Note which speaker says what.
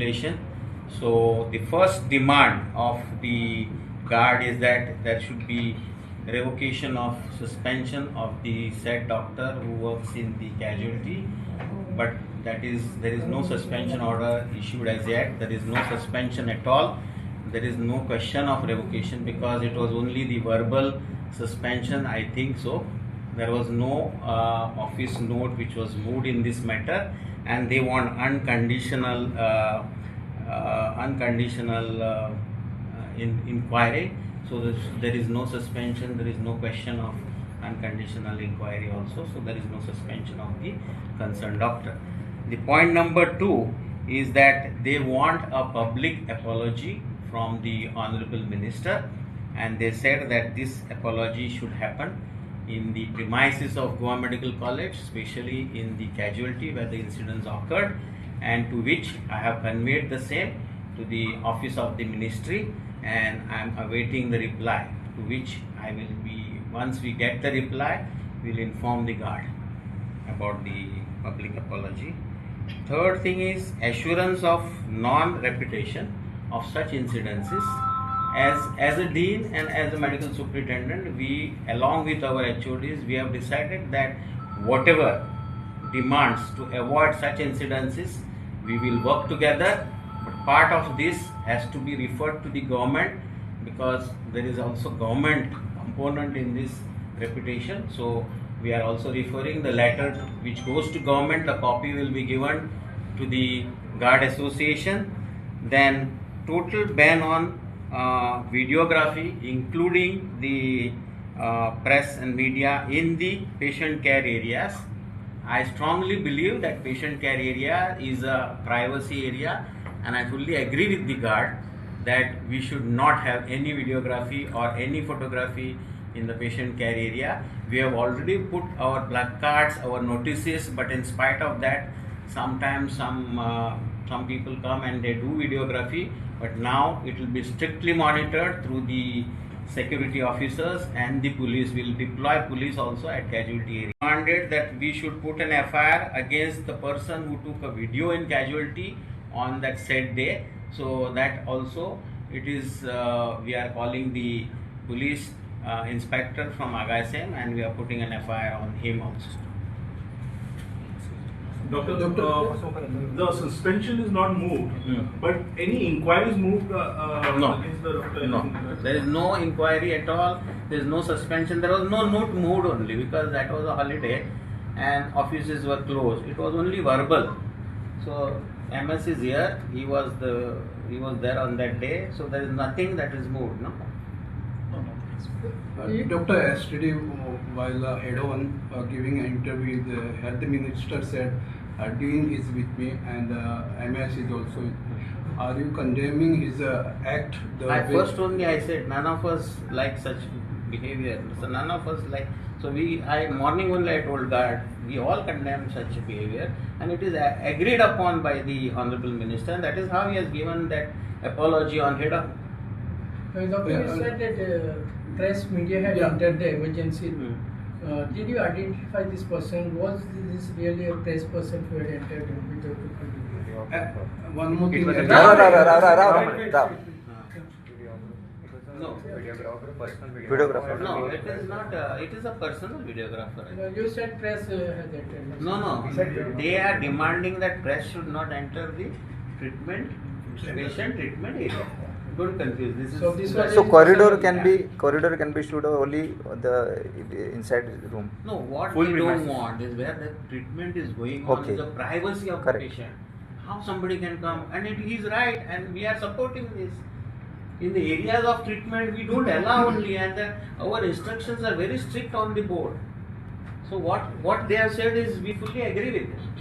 Speaker 1: regulation. So the first demand of the GARD is that there should be revocation of suspension of the said doctor who works in the casualty, but there is no suspension order issued as yet. There is no suspension at all. There is no question of revocation because it was only the verbal suspension, I think so. There was no office note which was moved in this matter, and they want unconditional inquiry. So there is no suspension, there is no question of unconditional inquiry also. So there is no suspension of the concerned doctor. The point number 2 is that they want a public apology from the Honorable Minister, and they said that this apology should happen in the premises of Goa Medical College, especially in the casualty where the incidents occurred, and to which I have conveyed the same to the office of the ministry, and I am awaiting the reply, to which I will be, once we get the reply, we will inform the GARD about the public apology. Third thing is assurance of non-repetition of such incidences. As a dean and as a medical superintendent, we, along with our HODs, we have decided that whatever demands to avoid such incidences, we will work together. But part of this has to be referred to the government, because there is also government component in this reputation. So we are also referring the letter which goes to government. The copy will be given to the GARD Association. Then total ban on videography, including the press and media in the patient care areas. I strongly believe that patient care area is a privacy area, and I fully agree with the GARD that we should not have any videography or any photography in the patient care area. We have already put our placards, our notices, but in spite of that, sometimes some people come and they do videography. But now it will be strictly monitored through the security officers, and the police will deploy police also at casualty area. Demanded that we should put an FIR against the person who took a video in casualty on that said day. So that also it is, we are calling the police inspector from Agasim, and we are putting an FIR on him also.
Speaker 2: Doctor, the suspension is not moved, but any inquiries moved
Speaker 1: No.
Speaker 2: against the doctor?
Speaker 1: No, there is no inquiry at all. There is no suspension. There was no note moved only because that was a holiday and offices were closed. It was only verbal. So MS is here. He was there on that day. So there is nothing that is moved. No.
Speaker 3: Doctor, yesterday while head on giving an interview, the health minister said Dean is with me and MS is also with me. Are you condemning his act?
Speaker 1: First only I said none of us like such behavior. So none of us like. So morning only I told GARD we all condemn such behavior, and it is agreed upon by the Honorable Minister, and that is how he has given that apology on head on.
Speaker 4: Doctor, you said that press media had entered the emergency room. Did you identify this person? Was this really a press person who had entered without
Speaker 3: one more thing.
Speaker 1: No,
Speaker 5: Videographer.
Speaker 1: No, it is not. It is a personal videographer.
Speaker 4: You said press had entered.
Speaker 1: No. They are demanding that press should not enter the patient treatment area. Don't confuse.
Speaker 5: So corridor can be shoot only the inside room.
Speaker 1: No, what
Speaker 5: Full
Speaker 1: we
Speaker 5: premises.
Speaker 1: don't want is where the treatment is going on is the privacy of
Speaker 5: Correct.
Speaker 1: the patient. How somebody can come, and it is right, and we are supporting this. In the areas of treatment, we don't allow only, and our instructions are very strict on the board. So what they have said is we fully agree with it.